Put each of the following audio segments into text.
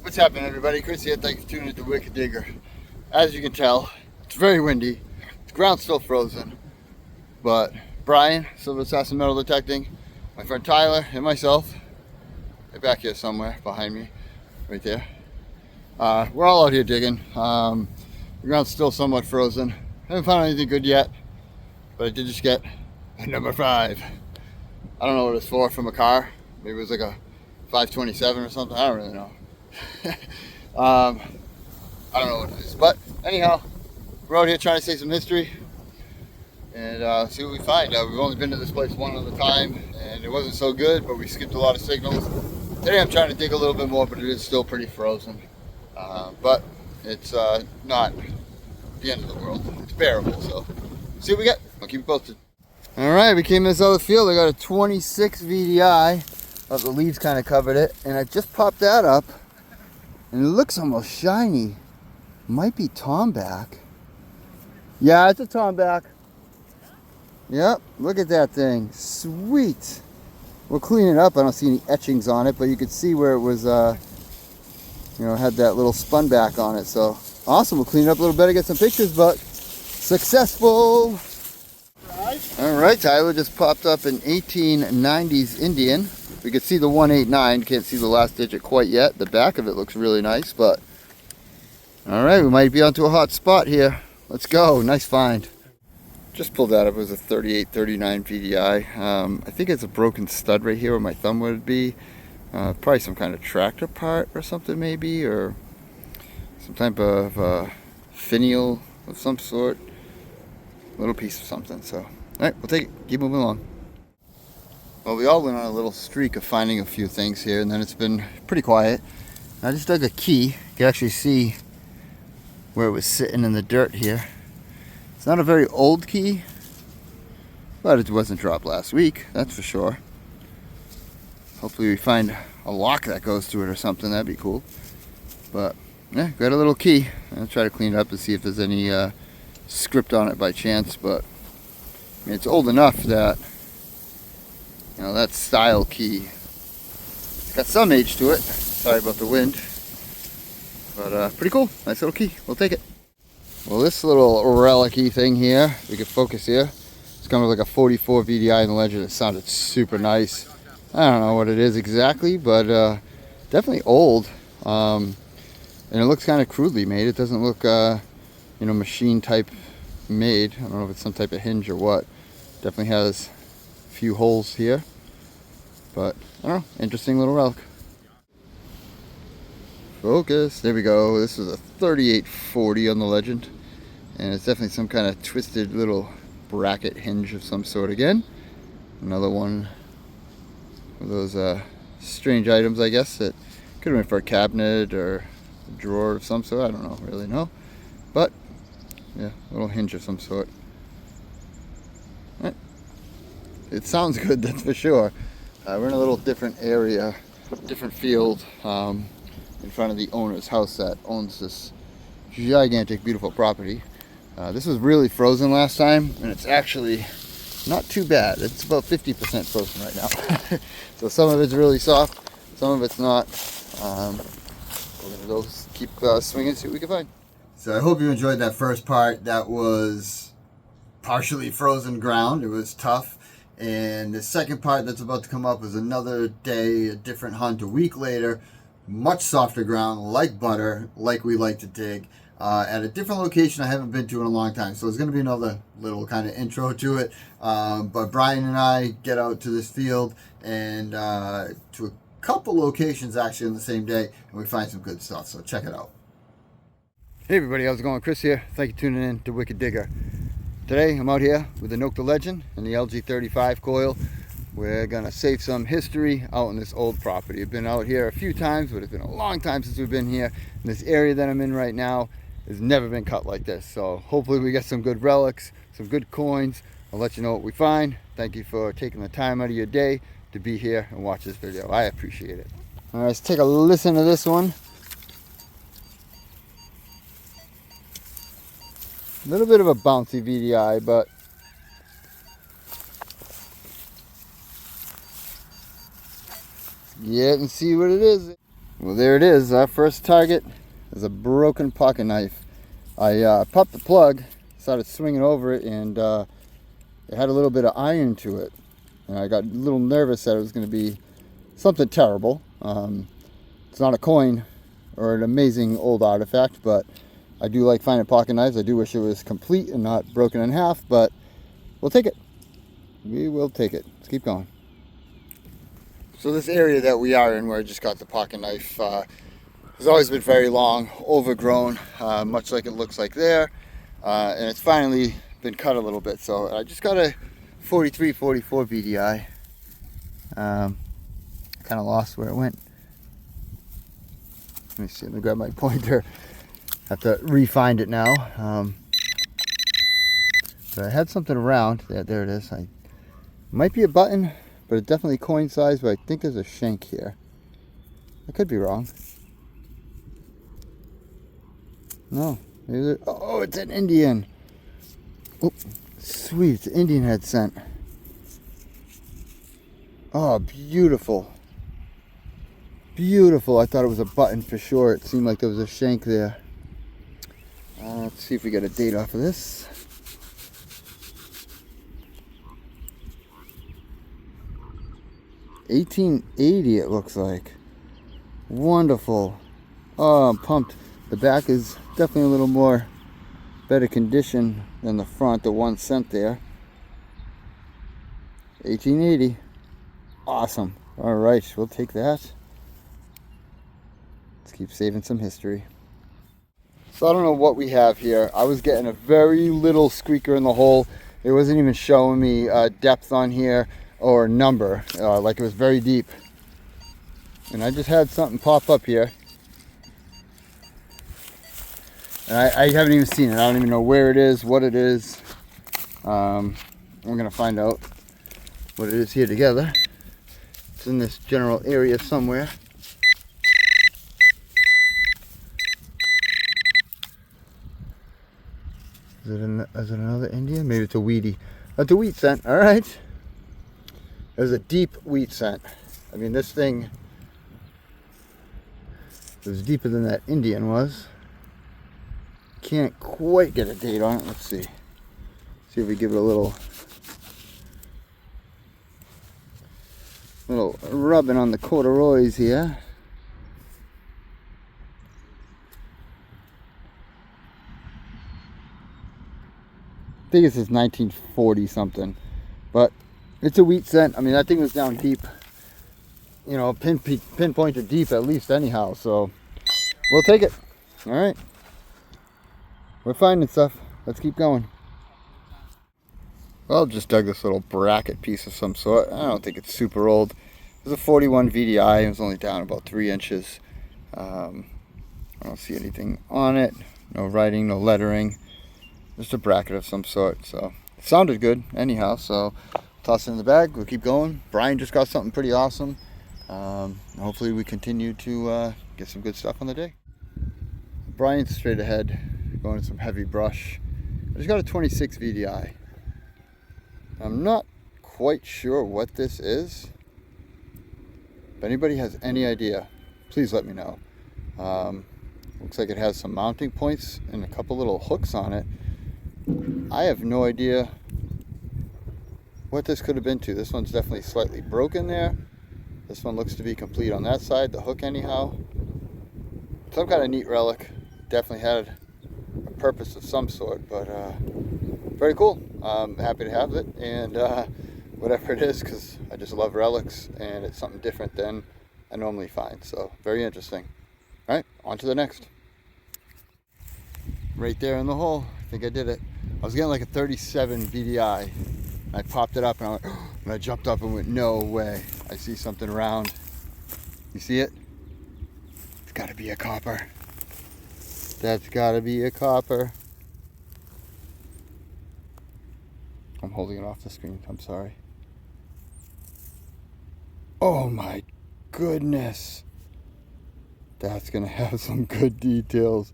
What's happening, everybody? Chris here. Thanks for tuning in to Wicked Digger. As you can tell, it's very windy. The ground's still frozen. But Brian, Silver Assassin Metal Detecting, my friend Tyler, and myself, they're back here somewhere behind me, right there. We're all out here digging. The ground's still somewhat frozen. Haven't found anything good yet, but I did just get a number 5. I don't know what it's for from a car. Maybe it was like a 527 or something. I don't really know. I don't know what it is, but anyhow, we're out here trying to save some history and see what we find. We've only been to this place one other time and it wasn't so good, but we skipped a lot of signals. Today I'm trying to dig a little bit more, but it is still pretty frozen. But it's not the end of the world. It's bearable, so see what we get. I'll keep you posted. Alright, we came to this other field. I got a 26 VDI. The leaves kind of covered it, and I just popped that up. And it looks almost shiny. Might be tomback. Yeah, it's a tomback. Yep, look at that thing. Sweet. We'll clean it up. I don't see any etchings on it, but you could see where it was, had that little spun back on it. So awesome. We'll clean it up a little better, get some pictures, but successful. Alright, Tyler just popped up an 1890s Indian. We can see the 189, can't see the last digit quite yet. The back of it looks really nice, but alright, we might be onto a hot spot here. Let's go, nice find. Just pulled that up, it was a 3839 VDI. I think it's a broken stud right here where my thumb would be. Probably some kind of tractor part or something maybe, or some type of finial of some sort. Little piece of something, so alright, we'll take it, keep moving along. Well, we all went on a little streak of finding a few things here, and then it's been pretty quiet. I just dug a key. You can actually see where it was sitting in the dirt here. It's not a very old key, but it wasn't dropped last week, that's for sure. Hopefully we find a lock that goes through it or something, that'd be cool. But yeah, got a little key. I'll try to clean it up and see if there's any script on it by chance, but I mean, it's old enough that that style key, it's got some age to it. Sorry about the wind, but pretty cool. Nice little key. We'll take it. Well, this little relic-y thing here, we can focus here. It's coming with like a 44 VDI in the Legend. It sounded super nice. I don't know what it is exactly, but definitely old. And it looks kind of crudely made. It doesn't look, machine type made. I don't know if it's some type of hinge or what. Definitely has a few holes here. But, I don't know, interesting little relic. Focus, there we go. This is a 3840 on the Legend. And it's definitely some kind of twisted little bracket hinge of some sort again. Another one of those strange items, I guess, that could have been for a cabinet or a drawer of some sort. I don't really know. But, yeah, a little hinge of some sort. Right. It sounds good, that's for sure. We're in a little different area, different field, in front of the owner's house that owns this gigantic, beautiful property. This was really frozen last time, and it's actually not too bad. It's about 50% frozen right now. So some of it's really soft, some of it's not. We're gonna go keep swinging and see what we can find. So I hope you enjoyed that first part. That was partially frozen ground. It was tough. And the second part that's about to come up is another day, a different hunt, a week later, much softer ground, like butter, like we like to dig, at a different location I haven't been to in a long time. So it's going to be another little kind of intro to it. But Brian and I get out to this field and to a couple locations actually on the same day, and we find some good stuff. So check it out. Hey everybody, how's it going? Chris here. Thank you for tuning in to Wicked Digger. Today I'm out here with the Nokta Legend and the LG35 coil. We're gonna save some history out in this old property. I've been out here a few times, but it's been a long time since we've been here. And this area that I'm in right now has never been cut like this. So hopefully we get some good relics, some good coins. I'll let you know what we find. Thank you for taking the time out of your day to be here and watch this video. I appreciate it. All right, let's take a listen to this one. A little bit of a bouncy VDI, but yeah, and see what it is. Well, there it is. Our first target is a broken pocket knife. I popped the plug, started swinging over it, and it had a little bit of iron to it. And I got a little nervous that it was going to be something terrible. It's not a coin or an amazing old artifact, but I do like finding pocket knives. I do wish it was complete and not broken in half, but we'll take it. We will take it. Let's keep going. So this area that we are in, where I just got the pocket knife, has always been very long, overgrown, much like it looks like there. And it's finally been cut a little bit. So I just got a 43, 44 BDI. Kind of lost where it went. Let me see, let me grab my pointer. Have to re-find it now. But I had something around. Yeah, there it is. Might be a button, but it's definitely coin size, but I think there's a shank here. I could be wrong. No. Oh, it's an Indian. Oh, sweet. It's an Indian head scent. Oh, beautiful. Beautiful. I thought it was a button for sure. It seemed like there was a shank there. Let's see if we get a date off of this. $18.80 it looks like. Wonderful. Oh, I'm pumped. The back is definitely a little more better condition than the front, the 1 cent there. $18.80. Awesome. All right, we'll take that. Let's keep saving some history. So I don't know what we have here. I was getting a very little squeaker in the hole. It wasn't even showing me depth on here or number, like it was very deep. And I just had something pop up here. And I haven't even seen it. I don't even know where it is, what it is. We're gonna find out what it is here together. It's in this general area somewhere. Is it another Indian? Maybe it's a wheatie. That's a wheat scent. All right. There's a deep wheat scent. I mean, this thing was deeper than that Indian was. Can't quite get a date on it. Let's see. See if we give it a little rubbing on the corduroys here. I think this is 1940 something, but it's a wheat scent. I mean, that thing was down deep, you know, pinpointed deep at least anyhow, so we'll take it. All right, we're finding stuff. Let's keep going. Well, just dug this little bracket piece of some sort. I don't think it's super old. It was a 41 VDI. It was only down about 3 inches. I don't see anything on it. No writing, no lettering. Just a bracket of some sort. So it sounded good anyhow, so toss it in the bag. We'll keep going. Brian just got something pretty awesome. Hopefully we continue to get some good stuff on the day. Brian's straight ahead, going to some heavy brush. I just got a 26 VDI. I'm not quite sure what this is. If anybody has any idea, please let me know. Looks like it has some mounting points and a couple little hooks on it. I have no idea what this could have been to. This one's definitely slightly broken there. This one looks to be complete on that side, the hook anyhow. Some kind of neat relic. Definitely had a purpose of some sort, but very cool. I'm happy to have it, and whatever it is, because I just love relics, and it's something different than I normally find. So very interesting. All right, on to the next. Right there in the hole. I think I did it. I was getting like a 37 VDI. I popped it up and I went, and I jumped up and went, no way. I see something round. You see it? It's gotta be a copper. That's gotta be a copper. I'm holding it off the screen, I'm sorry. Oh my goodness. That's gonna have some good details.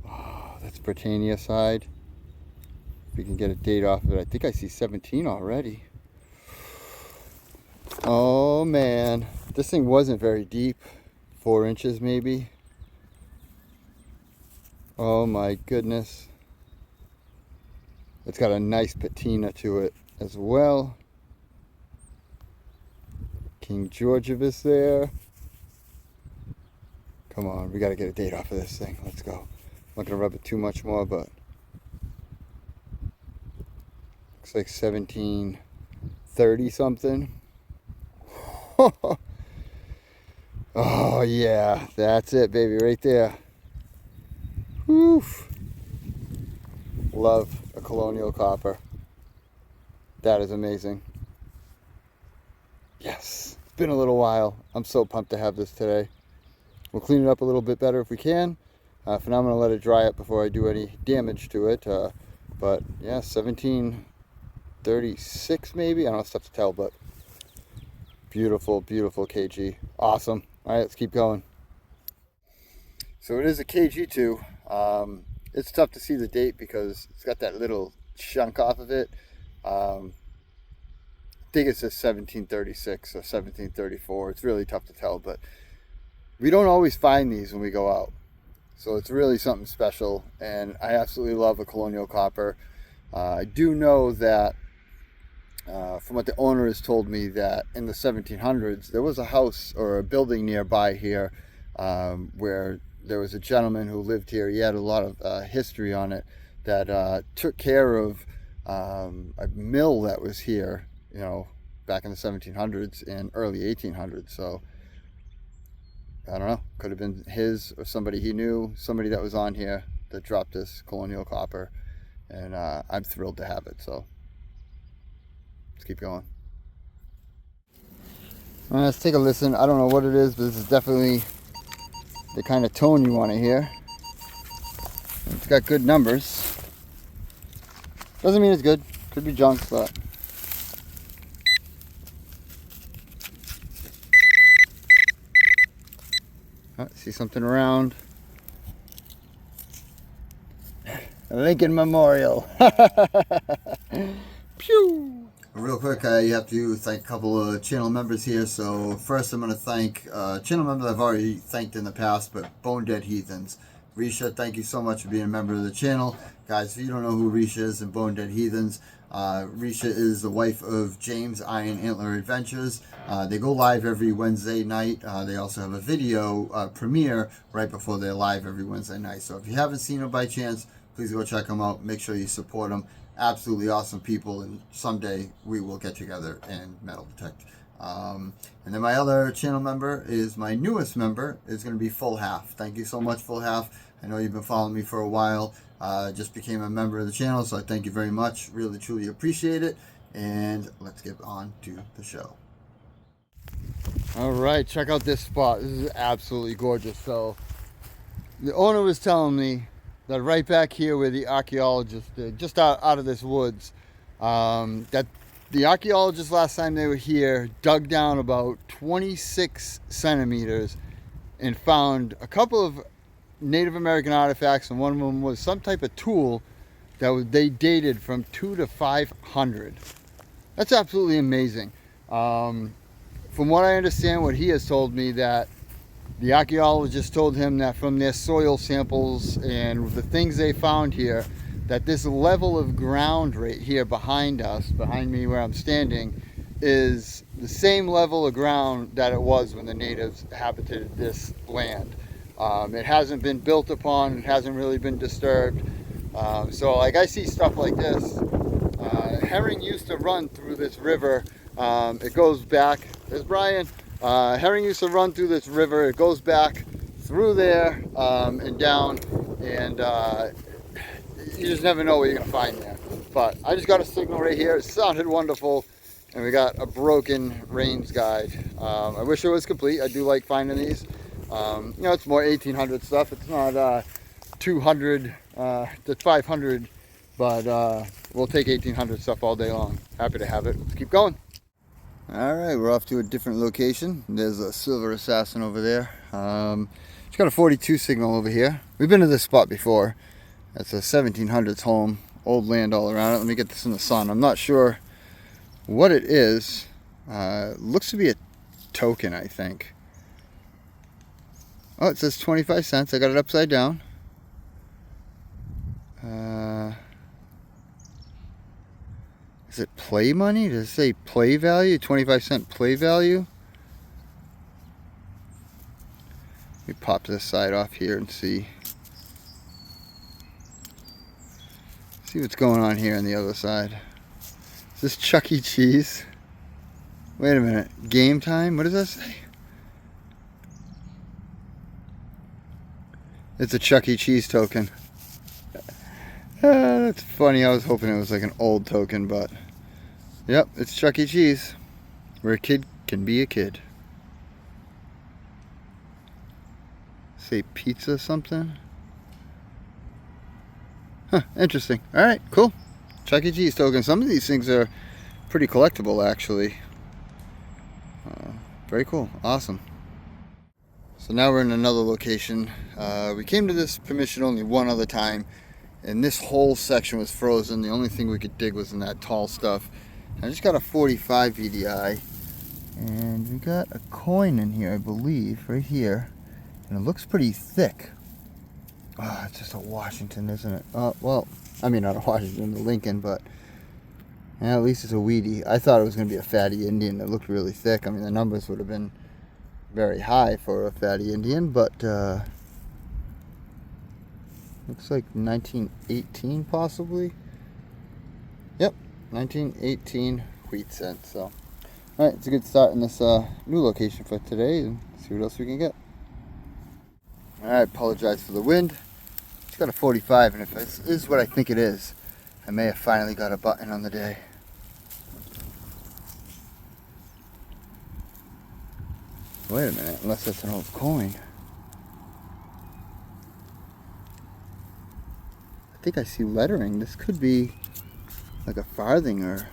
Oh, that's Britannia side. If we can get a date off of it. I think I see 17 already. Oh man, this thing wasn't very deep. 4 inches maybe. Oh my goodness. It's got a nice patina to it as well. King Georgievus there. Come on, we got to get a date off of this thing. Let's go. I'm not going to rub it too much more, but looks like 1730 something. Oh yeah, that's it, baby, right there. Woof. Love a Colonial copper. That is amazing. Yes, it's been a little while. I'm so pumped to have this today. We'll clean it up a little bit better if we can. For now, I'm going to let it dry up before I do any damage to it. But yeah, 1736 maybe. I don't know, it's tough to tell, but beautiful, beautiful KG. Awesome. All right, let's keep going. So it is a KG2. It's tough to see the date because it's got that little chunk off of it. I think it says 1736 or 1734. It's really tough to tell, but we don't always find these when we go out. So it's really something special, and I absolutely love a Colonial copper. I do know that, from what the owner has told me, that in the 1700s, there was a house or a building nearby here where there was a gentleman who lived here. He had a lot of history on it that took care of a mill that was here, you know, back in the 1700s and early 1800s. So I don't know, could have been his or somebody he knew, somebody that was on here that dropped this Colonial copper, and I'm thrilled to have it. So let's keep going. Let's take a listen. I don't know what it is, but this is definitely the kind of tone you want to hear. It's got good numbers. Doesn't mean it's good. Could be junk, but see something around. A Lincoln Memorial. Pew! Real quick, you have to thank a couple of channel members here. So first I'm going to thank channel members I've already thanked in the past, but Bone Dead Heathens. Risha, thank you so much for being a member of the channel. Guys, if you don't know who Risha is and Bone Dead Heathens, Risha is the wife of James Iron Antler Adventures. They go live every Wednesday night. They also have a video premiere right before they're live every Wednesday night. So if you haven't seen them by chance, please go check them out. Make sure you support them. Absolutely awesome people, and someday we will get together and metal detect. And then my other channel member is my newest member, is going to be Full Half. Thank you so much, Full Half. I know you've been following me for a while. Just became a member of the channel, so I thank you very much. Really, truly appreciate it. And let's get on to the show. All right, check out this spot. This is absolutely gorgeous. So the owner was telling me that right back here where the archaeologists did, just out of this woods, that the archaeologists last time they were here dug down about 26 centimeters and found a couple of Native American artifacts, and one of them was some type of tool that they dated from 200 to 500. That's absolutely amazing. From what I understand, what he has told me, that the archaeologists told him that from their soil samples and the things they found here, that this level of ground right here behind us, behind me where I'm standing, is the same level of ground that it was when the natives habited this land. It hasn't been built upon, it hasn't really been disturbed. So like I see stuff like this. Herring used to run through this river. It goes back, there's Brian. Herring used to run through this river. It goes back through there and down, and you just never know what you're gonna find there. But I just got a signal right here. It sounded wonderful, and we got a broken Rains guide. I wish it was complete. I do like finding these. You know, it's more 1800 stuff. It's not 200 to 500, but we'll take 1800 stuff all day long. Happy to have it. Let's keep going. All right, we're off to a different location. There's a Silver Assassin over there. It's got a 42 signal over here. We've been to this spot before. It's a 1700s home, old land all around it. Let me get this in the sun. I'm not sure what it is. Looks to be a token, I think. Oh, it says 25 cents. I got it upside down. Is it play money? Does it say play value? 25-cent play value? Let me pop this side off here and see. See what's going on here on the other side. Is this Chuck E. Cheese? Wait a minute. Game time? What does that say? It's a Chuck E. Cheese token. That's funny. I was hoping it was like an old token, but yep, it's Chuck E. Cheese, where a kid can be a kid. Say pizza something? Huh, interesting. Alright, cool. Chuck E. Cheese token. Some of these things are pretty collectible, actually. Very cool. Awesome. So now we're in another location. We came to this permission only one other time, and this whole section was frozen. The only thing we could dig was in that tall stuff. I just got a 45 VDI, and we got a coin in here, I believe, right here, and it looks pretty thick. Oh, it's just a Washington, isn't it? Well, I mean, not a Washington, a Lincoln, but yeah, at least it's a Wheatie. I thought it was going to be a fatty Indian. It looked really thick. I mean, the numbers would have been very high for a fatty Indian, but looks like 1918 possibly. Yep, 1918 wheat cent. So, all right, it's a good start in this new location for today, and see what else we can get. All right, apologize for the wind. It's got a 45, and if this is what I think it is, I may have finally got a button on the day. Wait a minute, unless that's an old coin. I think I see lettering. This could be like a farthing or...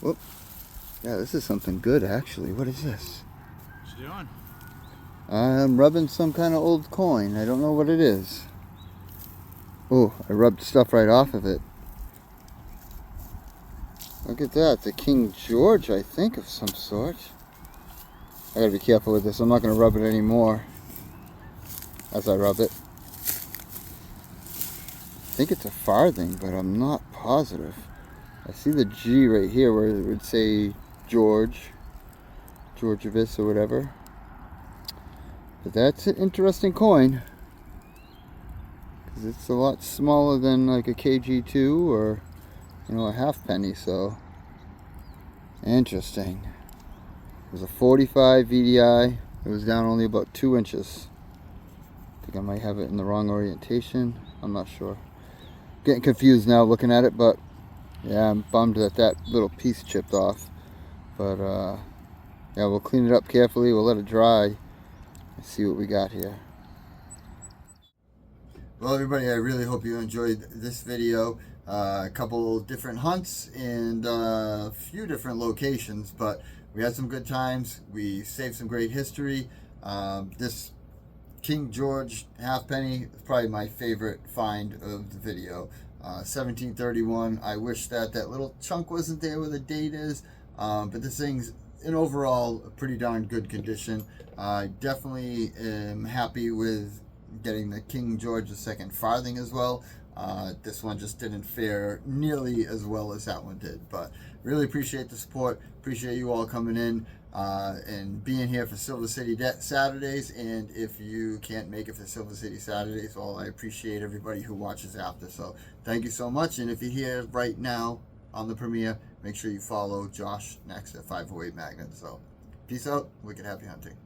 Whoop. Yeah, this is something good, actually. What is this? What you doing? I'm rubbing some kind of old coin. I don't know what it is. Oh, I rubbed stuff right off of it. Look at that. It's a King George, I think, of some sort. I gotta be careful with this. I'm not gonna rub it anymore as I rub it. I think it's a farthing, but I'm not positive. I see the G right here where it would say George, Georgivis or whatever. But that's an interesting coin, because it's a lot smaller than like a KG2 or, you know, a halfpenny. So interesting. It was a 45 VDI. It was down only about 2 inches. I think I might have it in the wrong orientation. I'm not sure. Getting confused now looking at it, but yeah, I'm bummed that that little piece chipped off. But yeah, we'll clean it up carefully. We'll let it dry and see what we got here. Well, everybody, I really hope you enjoyed this video. A couple different hunts and a few different locations, but we had some good times. We saved some great history. This King George halfpenny is probably my favorite find of the video. 1731. I wish that that little chunk wasn't there where the date is, but this thing's in overall a pretty darn good condition. I definitely am happy with getting the King George II farthing as well. This one just didn't fare nearly as well as that one did, but really appreciate the support. Appreciate you all coming in and being here for Silver City Saturdays. And if you can't make it for Silver City Saturdays, well, I appreciate everybody who watches after. So thank you so much. And if you're here right now on the premiere, make sure you follow Josh next at 508 Magnet. So peace out. Wicked happy hunting.